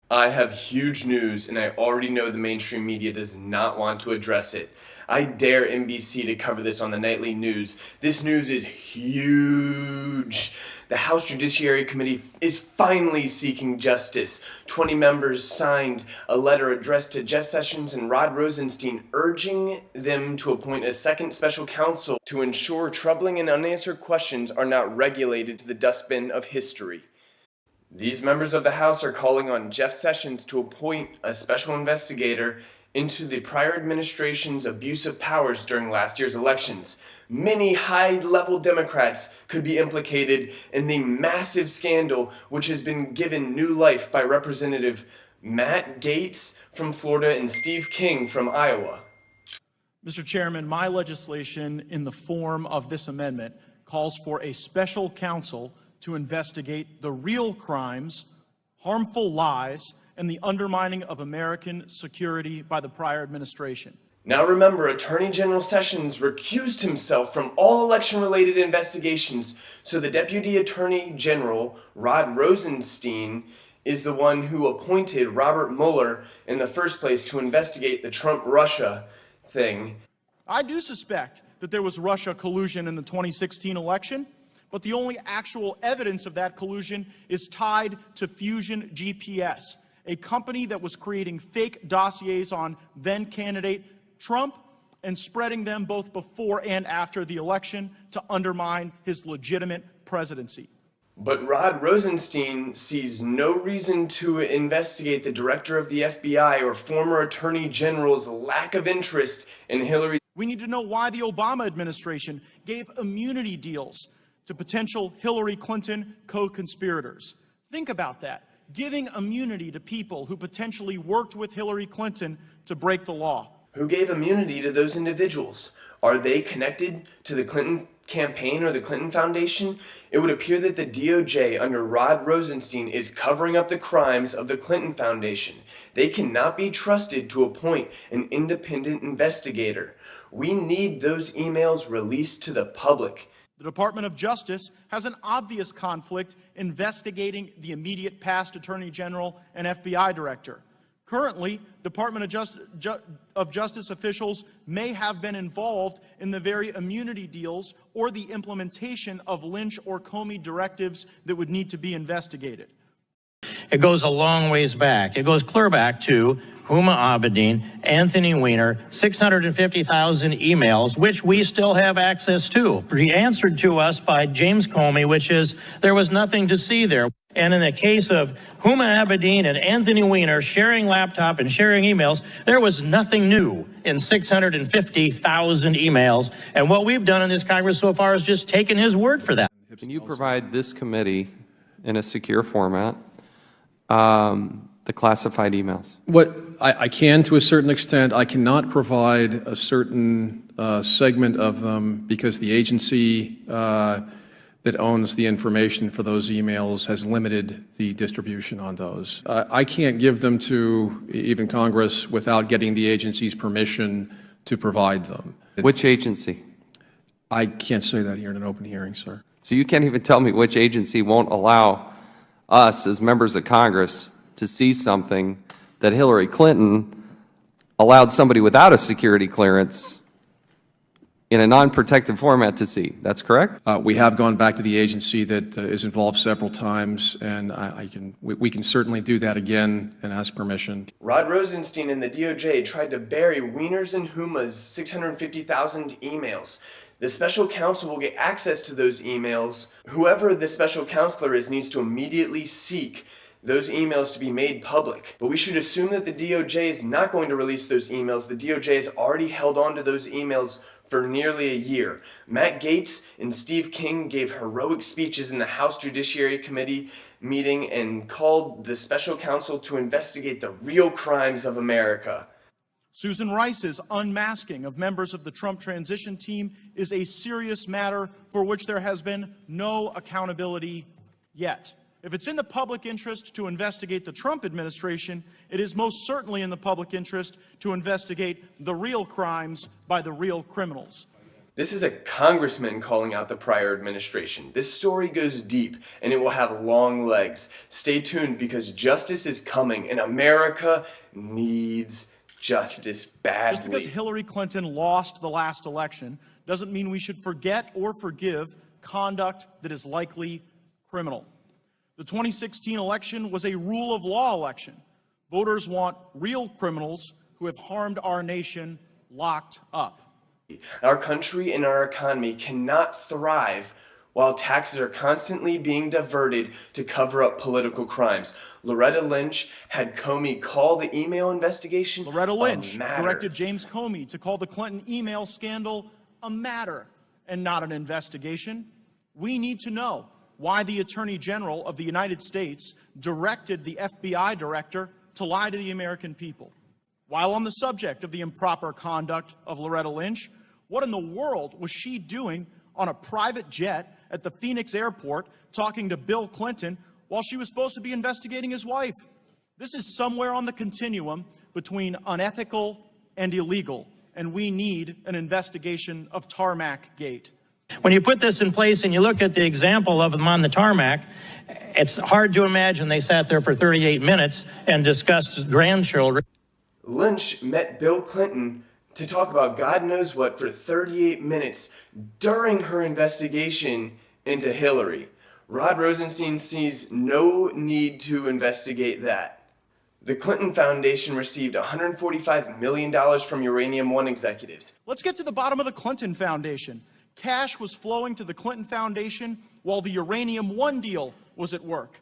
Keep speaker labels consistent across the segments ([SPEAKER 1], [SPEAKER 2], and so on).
[SPEAKER 1] I have huge news, and I already know the mainstream media does not want to address it. I dare NBC to cover this on the nightly news. This news is huge. The House Judiciary Committee is finally seeking justice. 20 members signed a letter addressed to Jeff Sessions and Rod Rosenstein urging them to appoint a second special counsel to ensure troubling and unanswered questions are not relegated to the dustbin of history. These members of the House are calling on Jeff Sessions to appoint a special investigator into the prior administration's abuse of powers during last year's elections. Many high-level Democrats could be implicated in the massive scandal which has been given new life by Representative Matt Gaetz from Florida and Steve King from Iowa.
[SPEAKER 2] Mr. Chairman, my legislation in the form of this amendment calls for a special counsel to investigate the real crimes, harmful lies, and the undermining of American security by the prior administration.
[SPEAKER 1] Now remember, Attorney General Sessions recused himself from all election-related investigations, so the Deputy Attorney General, Rod Rosenstein, is the one who appointed Robert Mueller in the first place to investigate the Trump-Russia thing.
[SPEAKER 2] I do suspect that there was Russia collusion in the 2016 election, but the only actual evidence of that collusion is tied to Fusion GPS, a company that was creating fake dossiers on then-candidate Trump and spreading them both before and after the election to undermine his legitimate presidency.
[SPEAKER 1] But Rod Rosenstein sees no reason to investigate the director of the FBI or former Attorney General's lack of interest in Hillary.
[SPEAKER 2] We need to know why the Obama administration gave immunity deals to potential Hillary Clinton co-conspirators. Think about that. Giving immunity to people who potentially worked with Hillary Clinton to break the law.
[SPEAKER 1] Who gave immunity to those individuals? Are they connected to the Clinton campaign or the Clinton Foundation? It would appear that the DOJ under Rod Rosenstein is covering up the crimes of the Clinton Foundation. They cannot be trusted to appoint an independent investigator. We need those emails released to the public.
[SPEAKER 2] The Department of Justice has an obvious conflict investigating the immediate past Attorney General and FBI Director. Currently, Department of Justice officials may have been involved in the very immunity deals or the implementation of Lynch or Comey directives that would need to be investigated.
[SPEAKER 3] It goes a long ways back. It goes clear back to Huma Abedin, Anthony Weiner, 650,000 emails, which we still have access to. Answered to us by James Comey, which is there was nothing to see there. And in the case of Huma Abedin and Anthony Weiner sharing laptop and sharing emails, there was nothing new in 650,000 emails. And what we've done in this Congress so far is just taken his word for that.
[SPEAKER 4] Can you provide this committee in a secure format the classified emails?
[SPEAKER 5] What I can, to a certain extent. I cannot provide a certain segment of them because the agency that owns the information for those emails has limited the distribution on those. I can't give them to even Congress without getting the agency's permission to provide them.
[SPEAKER 4] Which agency?
[SPEAKER 5] I can't say that here in an open hearing, sir.
[SPEAKER 4] So you can't even tell me which agency won't allow us as members of Congress to see something that Hillary Clinton allowed somebody without a security clearance in a non-protected format to see. That's correct?
[SPEAKER 5] We have gone back to the agency that is involved several times, and we can certainly do that again and ask permission.
[SPEAKER 1] Rod Rosenstein and the DOJ tried to bury Weiner's and Huma's 650,000 emails. The special counsel will get access to those emails. Whoever the special counselor is needs to immediately seek those emails to be made public. But we should assume that the DOJ is not going to release those emails. The DOJ has already held on to those emails for nearly a year. Matt Gaetz and Steve King gave heroic speeches in the House Judiciary Committee meeting and called the special counsel to investigate the real crimes of America.
[SPEAKER 2] Susan Rice's unmasking of members of the Trump transition team is a serious matter for which there has been no accountability yet. If it's in the public interest to investigate the Trump administration, it is most certainly in the public interest to investigate the real crimes by the real criminals.
[SPEAKER 1] This is a congressman calling out the prior administration. This story goes deep and it will have long legs. Stay tuned because justice is coming and America needs justice badly.
[SPEAKER 2] Just because Hillary Clinton lost the last election doesn't mean we should forget or forgive conduct that is likely criminal. The 2016 election was a rule of law election. Voters want real criminals who have harmed our nation locked up.
[SPEAKER 1] Our country and our economy cannot thrive while taxes are constantly being diverted to cover up political crimes. Loretta Lynch had Comey call the email investigation
[SPEAKER 2] Loretta Lynch
[SPEAKER 1] a matter.
[SPEAKER 2] directed James Comey to call the Clinton email scandal a matter and not an investigation. We need to know why the Attorney General of the United States directed the FBI director to lie to the American people. While on the subject of the improper conduct of Loretta Lynch, what in the world was she doing on a private jet at the Phoenix airport talking to Bill Clinton while she was supposed to be investigating his wife? This is somewhere on the continuum between unethical and illegal, and we need an investigation of Tarmac Gate.
[SPEAKER 3] When you put this in place and you look at the example of them on the tarmac, it's hard to imagine they sat there for 38 minutes and discussed grandchildren.
[SPEAKER 1] Lynch met Bill Clinton to talk about God knows what for 38 minutes during her investigation into Hillary. Rod Rosenstein sees no need to investigate that. The Clinton Foundation received $145 million from Uranium One executives.
[SPEAKER 2] Let's get to the bottom of the Clinton Foundation. Cash was flowing to the Clinton Foundation while the Uranium One deal was at work.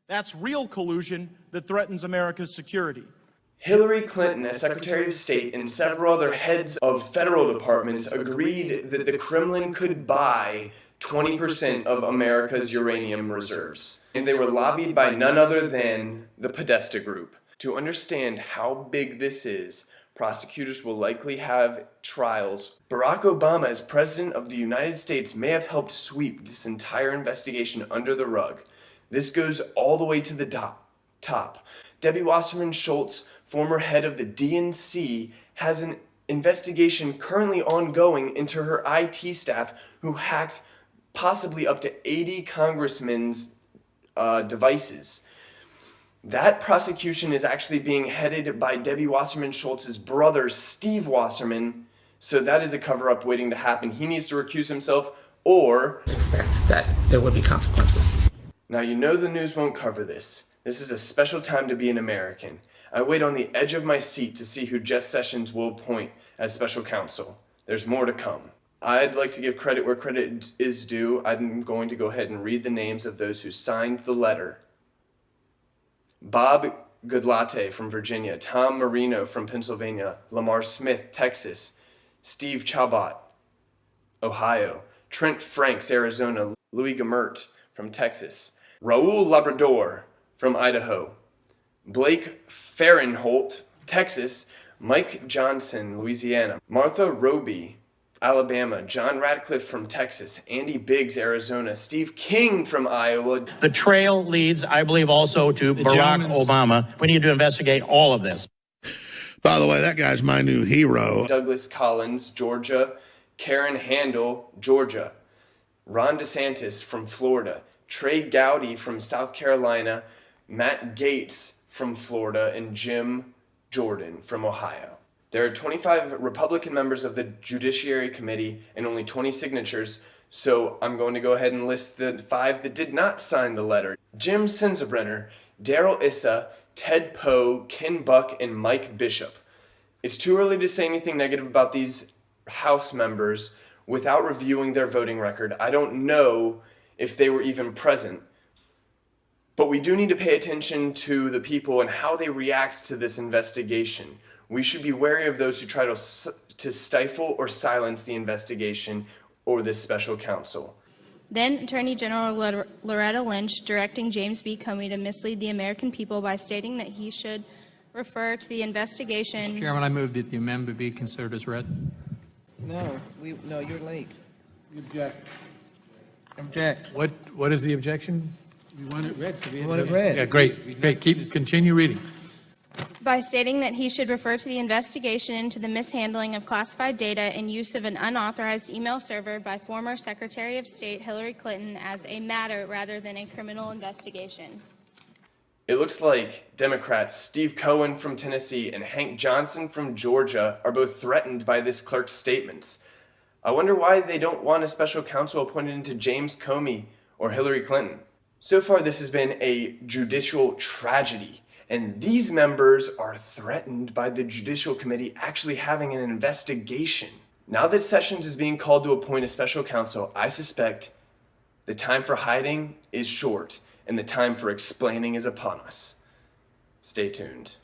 [SPEAKER 2] That's real collusion that threatens America's security.
[SPEAKER 1] Hillary Clinton, as Secretary of State, and several other heads of federal departments agreed that the Kremlin could buy 20% of America's uranium reserves. And they were lobbied by none other than the Podesta Group. To understand how big this is, prosecutors will likely have trials. Barack Obama, as President of the United States, may have helped sweep this entire investigation under the rug. This goes all the way to the top. Debbie Wasserman Schultz, former head of the DNC, has an investigation currently ongoing into her IT staff who hacked possibly up to 80 congressmen's devices. That prosecution is actually being headed by Debbie Wasserman Schultz's brother, Steve Wasserman, so that is a cover-up waiting to happen. He needs to recuse himself or
[SPEAKER 6] expect that there would be consequences.
[SPEAKER 1] Now, you know the news won't cover this. This is a special time to be an American. I wait on the edge of my seat to see who Jeff Sessions will appoint as special counsel. There's more to come. I'd like to give credit where credit is due. I'm going to go ahead and read the names of those who signed the letter. Bob Goodlatte from Virginia, Tom Marino from Pennsylvania, Lamar Smith, Texas, Steve Chabot, Ohio, Trent Franks, Arizona, Louis Gemert from Texas, Raul Labrador from Idaho, Blake Farrenholt, Texas, Mike Johnson, Louisiana, Martha Roby, Alabama, John Radcliffe from Texas, Andy Biggs, Arizona, Steve King from Iowa.
[SPEAKER 3] The trail leads, I believe, also to Barack Obama. We need to investigate all of this.
[SPEAKER 7] By the way, that guy's my new hero.
[SPEAKER 1] Douglas Collins, Georgia, Karen Handel, Georgia, Ron DeSantis from Florida, Trey Gowdy from South Carolina, Matt Gaetz from Florida, and Jim Jordan from Ohio. There are 25 Republican members of the Judiciary Committee and only 20 signatures, so I'm going to go ahead and list the 5 that did not sign the letter. Jim Sensenbrenner, Darrell Issa, Ted Poe, Ken Buck, and Mike Bishop. It's too early to say anything negative about these House members without reviewing their voting record. I don't know if they were even present. But we do need to pay attention to the people and how they react to this investigation. We should be wary of those who try to stifle or silence the investigation or this special counsel.
[SPEAKER 8] Then Attorney General Loretta Lynch directing James B. Comey to mislead the American people by stating that he should refer to the investigation.
[SPEAKER 9] Mr. Chairman, I move that the amendment be considered as read.
[SPEAKER 10] No, you're late.
[SPEAKER 9] You object.
[SPEAKER 10] Object.
[SPEAKER 9] What is the objection?
[SPEAKER 10] We want it read. So we want it read.
[SPEAKER 9] Yeah, great. Continue reading.
[SPEAKER 8] by stating that he should refer to the investigation into the mishandling of classified data and use of an unauthorized email server by former Secretary of State Hillary Clinton as a matter rather than a criminal investigation.
[SPEAKER 1] It looks like Democrats Steve Cohen from Tennessee and Hank Johnson from Georgia are both threatened by this clerk's statements. I wonder why they don't want a special counsel appointed into James Comey or Hillary Clinton. So far, this has been a judicial tragedy, and these members are threatened by the Judicial Committee actually having an investigation. Now that Sessions is being called to appoint a special counsel, I suspect the time for hiding is short, and the time for explaining is upon us. Stay tuned.